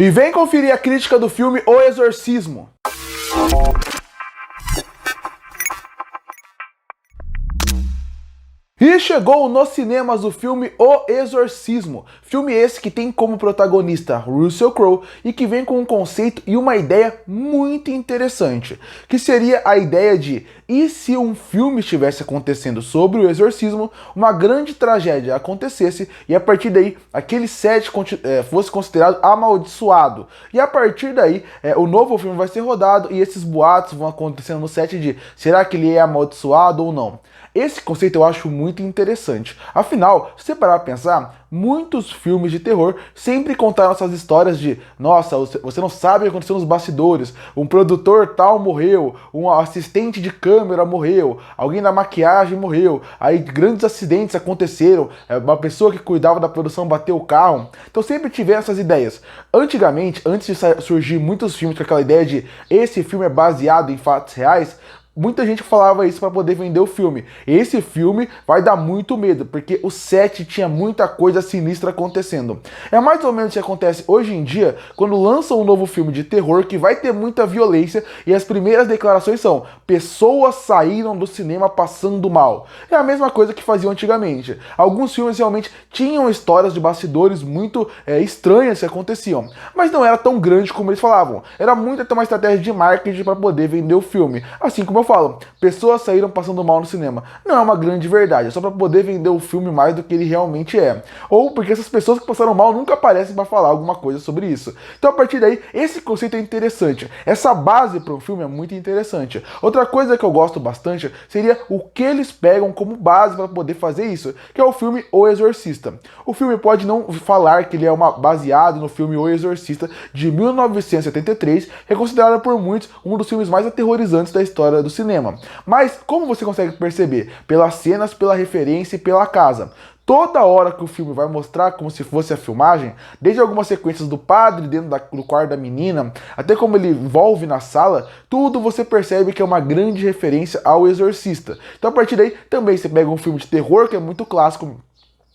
E vem conferir a crítica do filme O Exorcismo. E chegou nos cinemas o filme O Exorcismo, filme esse que tem como protagonista Russell Crowe e que vem com um conceito e uma ideia muito interessante, que seria a ideia de e se um filme estivesse acontecendo sobre o exorcismo, uma grande tragédia acontecesse e a partir daí aquele set fosse considerado amaldiçoado. E a partir daí o novo filme vai ser rodado e esses boatos vão acontecendo no set de será que ele é amaldiçoado ou não. Esse conceito eu acho muito interessante. Afinal, se você parar pra pensar, muitos filmes de terror sempre contaram essas histórias de nossa, você não sabe o que aconteceu nos bastidores, um produtor tal morreu, um assistente de câmera morreu, alguém da maquiagem morreu, aí grandes acidentes aconteceram, uma pessoa que cuidava da produção bateu o carro. Então sempre tiveram essas ideias. Antigamente, antes de surgir muitos filmes com aquela ideia de esse filme é baseado em fatos reais, muita gente falava isso para poder vender o filme. Esse filme vai dar muito medo, porque o set tinha muita coisa sinistra acontecendo. É mais ou menos o que acontece hoje em dia, quando lançam um novo filme de terror que vai ter muita violência e as primeiras declarações são pessoas saíram do cinema passando mal. É a mesma coisa que faziam antigamente. Alguns filmes realmente tinham histórias de bastidores muito estranhas que aconteciam, mas não era tão grande como eles falavam. Era muito até uma estratégia de marketing para poder vender o filme. Assim como eu falo, pessoas saíram passando mal no cinema. Não é uma grande verdade, é só para poder vender o filme mais do que ele realmente é. Ou porque essas pessoas que passaram mal nunca aparecem para falar alguma coisa sobre isso. Então a partir daí, esse conceito é interessante. Essa base para um filme é muito interessante. Outra coisa que eu gosto bastante seria o que eles pegam como base para poder fazer isso, que é o filme O Exorcista. O filme pode não falar que ele é baseado no filme O Exorcista de 1973, que é considerado por muitos um dos filmes mais aterrorizantes da história do cinema. Mas como você consegue perceber? Pelas cenas, pela referência e pela casa. Toda hora que o filme vai mostrar como se fosse a filmagem, desde algumas sequências do padre dentro do quarto da menina, até como ele envolve na sala, tudo você percebe que é uma grande referência ao Exorcista. Então a partir daí também você pega um filme de terror que é muito clássico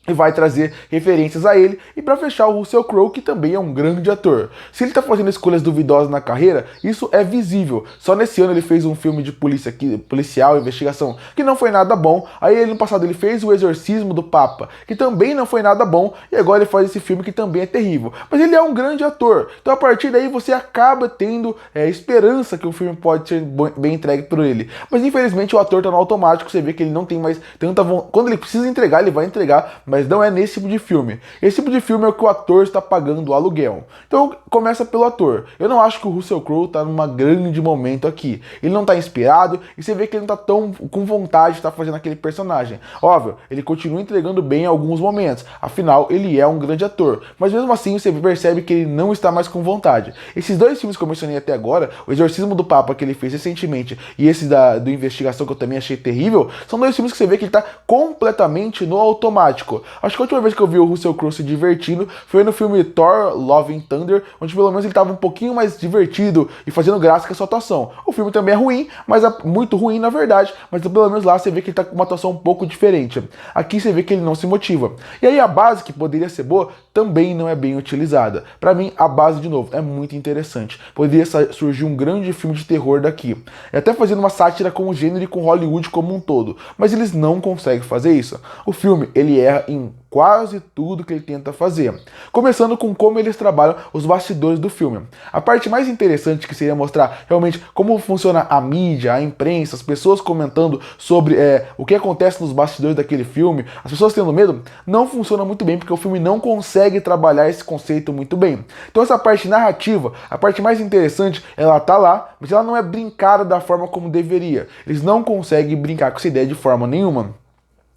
e vai trazer referências a ele, e para fechar o Russell Crowe, que também é um grande ator. Se ele tá fazendo escolhas duvidosas na carreira, isso é visível. Só nesse ano ele fez um filme de policial, investigação, que não foi nada bom. Aí no passado ele fez O Exorcismo do Papa, que também não foi nada bom, e agora ele faz esse filme que também é terrível. Mas ele é um grande ator, então a partir daí você acaba tendo esperança que o filme pode ser bem entregue por ele. Mas infelizmente o ator tá no automático, você vê que ele não tem mais tanta vontade. Quando ele precisa entregar, ele vai entregar, mas não é nesse tipo de filme. Esse tipo de filme é o que o ator está pagando o aluguel. Então começa pelo ator. Eu não acho que o Russell Crowe está numa grande momento aqui. Ele não está inspirado e você vê que ele não está tão com vontade de estar fazendo aquele personagem. Óbvio, ele continua entregando bem em alguns momentos. Afinal, ele é um grande ator. Mas mesmo assim você percebe que ele não está mais com vontade. Esses dois filmes que eu mencionei até agora, O Exorcismo do Papa que ele fez recentemente e esse do Investigação que eu também achei terrível, são dois filmes que você vê que ele está completamente no automático. Acho que a última vez que eu vi o Russell Crowe se divertindo foi no filme Thor Love and Thunder, onde pelo menos ele estava um pouquinho mais divertido e fazendo graça com a sua atuação. O filme também é ruim, mas é muito ruim na verdade, mas pelo menos lá você vê que ele está com uma atuação um pouco diferente. Aqui você vê que ele não se motiva. E aí a base, que poderia ser boa, também não é bem utilizada. Para mim, a base, de novo, é muito interessante. Poderia surgir um grande filme de terror daqui. E até fazendo uma sátira com o gênero e com Hollywood como um todo. Mas eles não conseguem fazer isso. O filme, ele erra em quase tudo que ele tenta fazer. Começando com como eles trabalham os bastidores do filme. A parte mais interessante que seria mostrar realmente como funciona a mídia, a imprensa, as pessoas comentando sobre o que acontece nos bastidores daquele filme, as pessoas tendo medo, não funciona muito bem porque o filme não consegue trabalhar esse conceito muito bem. Então essa parte narrativa, a parte mais interessante, ela tá lá, mas ela não é brincada da forma como deveria. Eles não conseguem brincar com essa ideia de forma nenhuma.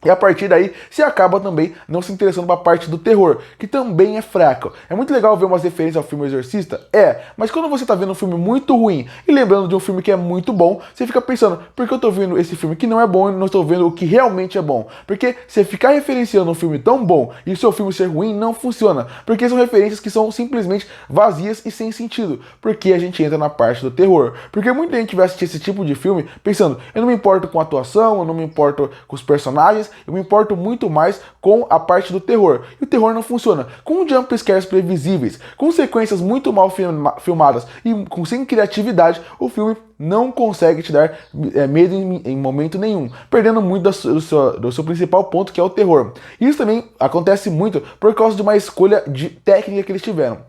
E a partir daí, você acaba também não se interessando para a parte do terror, que também é fraco. É muito legal ver umas referências ao filme O Exorcista? Mas quando você tá vendo um filme muito ruim e lembrando de um filme que é muito bom, você fica pensando, por que eu tô vendo esse filme que não é bom e não estou vendo o que realmente é bom? Porque você ficar referenciando um filme tão bom e o seu filme ser ruim não funciona, porque são referências que são simplesmente vazias e sem sentido. Porque a gente entra na parte do terror. Porque muita gente vai assistir esse tipo de filme pensando, eu não me importo com a atuação, eu não me importo com os personagens, mais, eu me importo muito mais com a parte do terror. E o terror não funciona. Com jumpscares previsíveis, com sequências muito mal filmadas e sem criatividade, o filme não consegue te dar medo em momento nenhum, perdendo muito do seu principal ponto, que é o terror. Isso também acontece muito por causa de uma escolha de técnica que eles tiveram.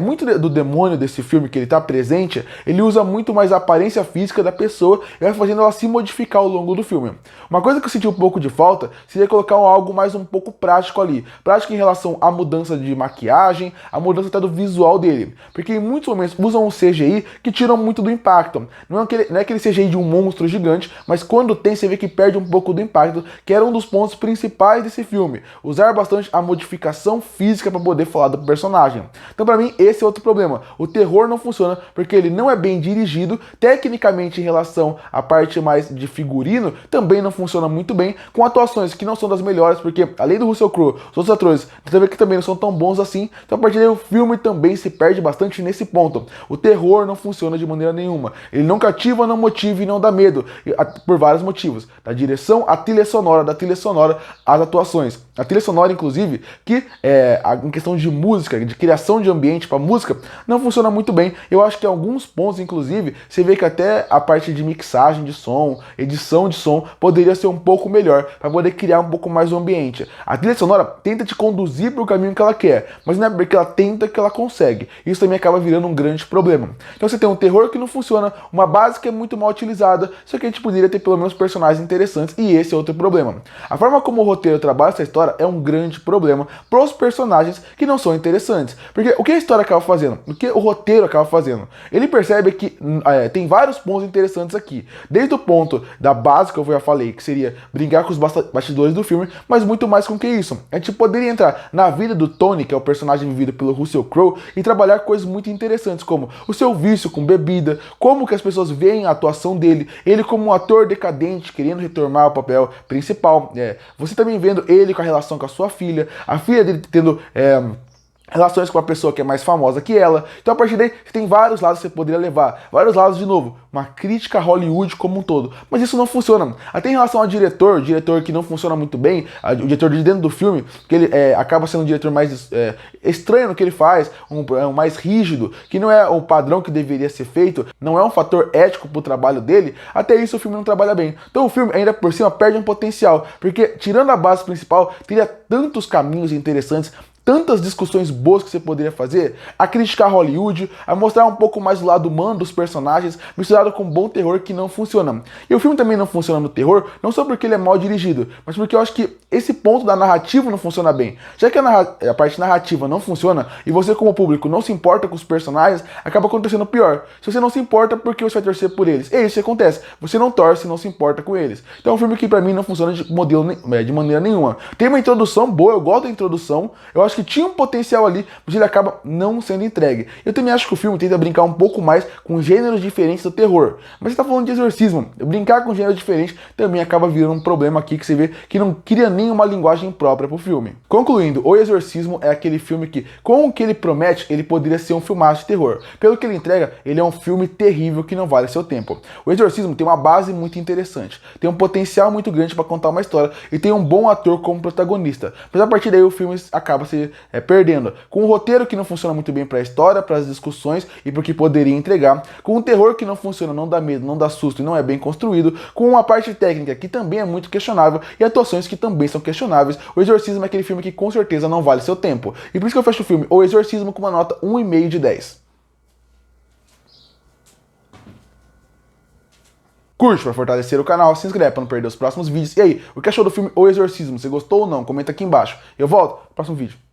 Muito do demônio desse filme que ele está presente, ele usa muito mais a aparência física da pessoa e vai fazendo ela se modificar ao longo do filme. Uma coisa que eu senti um pouco de falta seria colocar algo mais um pouco prático ali. Prático em relação à mudança de maquiagem, a mudança até do visual dele. Porque em muitos momentos usam um CGI que tiram muito do impacto. Não é aquele CGI de um monstro gigante, mas quando tem, você vê que perde um pouco do impacto, que era um dos pontos principais desse filme. Usar bastante a modificação física para poder falar do personagem. Então, para mim, esse é outro problema. O terror não funciona porque ele não é bem dirigido. Tecnicamente, em relação à parte mais de figurino, também não funciona muito bem, com atuações que não são das melhores, porque além do Russell Crowe, os outros atores, você vê que também não são tão bons assim. Então, a partir daí, o filme também se perde bastante nesse ponto. O terror não funciona de maneira nenhuma. Ele não cativa, não motiva e não dá medo, por vários motivos. Da direção, à trilha sonora, da trilha sonora, às atuações. A trilha sonora, inclusive, que em questão de música, de criação de ambiente para música, não funciona muito bem. Eu acho que em alguns pontos, inclusive, você vê que até a parte de mixagem de som, edição de som, poderia ser um pouco melhor, para poder criar um pouco mais o ambiente. A trilha sonora tenta te conduzir para o caminho que ela quer, mas não é porque ela tenta que ela consegue. Isso também acaba virando um grande problema. Então você tem um terror que não funciona, uma base que é muito mal utilizada, só que a gente poderia ter pelo menos personagens interessantes, e esse é outro problema. A forma como o roteiro trabalha essa história é um grande problema para os personagens que não são interessantes. Porque o que a história acaba fazendo? O que o roteiro acaba fazendo? Ele percebe que tem vários pontos interessantes aqui. Desde o ponto da base, que eu já falei, que seria brincar com os bastidores do filme, mas muito mais com que isso. A gente poderia entrar na vida do Tony, que é o personagem vivido pelo Russell Crowe, e trabalhar coisas muito interessantes, como o seu vício com bebida, como que as pessoas veem a atuação dele, ele como um ator decadente, querendo retomar o papel principal. Você também vendo ele com a relação com a sua filha, a filha dele tendo relações com uma pessoa que é mais famosa que ela. Então, a partir daí, você tem vários lados que você poderia levar. Vários lados, de novo, uma crítica a Hollywood como um todo. Mas isso não funciona. Até em relação ao diretor, o diretor que não funciona muito bem, o diretor de dentro do filme, que ele acaba sendo um diretor mais estranho no que ele faz, mais rígido, que não é o padrão que deveria ser feito, não é um fator ético pro trabalho dele, até isso o filme não trabalha bem. Então o filme, ainda por cima, perde um potencial, porque tirando a base principal, teria tantos caminhos interessantes, tantas discussões boas que você poderia fazer, a criticar Hollywood, a mostrar um pouco mais do lado humano dos personagens, misturado com um bom terror que não funciona. E o filme também não funciona no terror, não só porque ele é mal dirigido, mas porque eu acho que esse ponto da narrativa não funciona bem. Já que a parte narrativa não funciona, e você como público não se importa com os personagens, acaba acontecendo pior. Se você não se importa, por que você vai torcer por eles? É isso que acontece. Você não torce e não se importa com eles. Então é um filme que pra mim não funciona de maneira nenhuma. Tem uma introdução boa, eu gosto da introdução, eu acho que tinha um potencial ali, mas ele acaba não sendo entregue. Eu também acho que o filme tenta brincar um pouco mais com gêneros diferentes do terror. Mas você tá falando de exorcismo, brincar com gêneros diferentes também acaba virando um problema aqui, que você vê que não cria nenhuma linguagem própria pro filme. Concluindo, O Exorcismo é aquele filme que, com o que ele promete, ele poderia ser um filmaço de terror. Pelo que ele entrega, ele é um filme terrível que não vale seu tempo. O Exorcismo tem uma base muito interessante, tem um potencial muito grande para contar uma história e tem um bom ator como protagonista. Mas a partir daí o filme acaba se perdendo. Com um roteiro que não funciona muito bem para a história, para as discussões e para o que poderia entregar. Com um terror que não funciona, não dá medo, não dá susto e não é bem construído. Com uma parte técnica que também é muito questionável e atuações que também são questionáveis. O Exorcismo é aquele filme que com certeza não vale seu tempo. E por isso que eu fecho o filme O Exorcismo com uma nota 1,5 de 10. Curte para fortalecer o canal, se inscreve para não perder os próximos vídeos. E aí, o que achou do filme O Exorcismo? Você gostou ou não? Comenta aqui embaixo. Eu volto no próximo vídeo.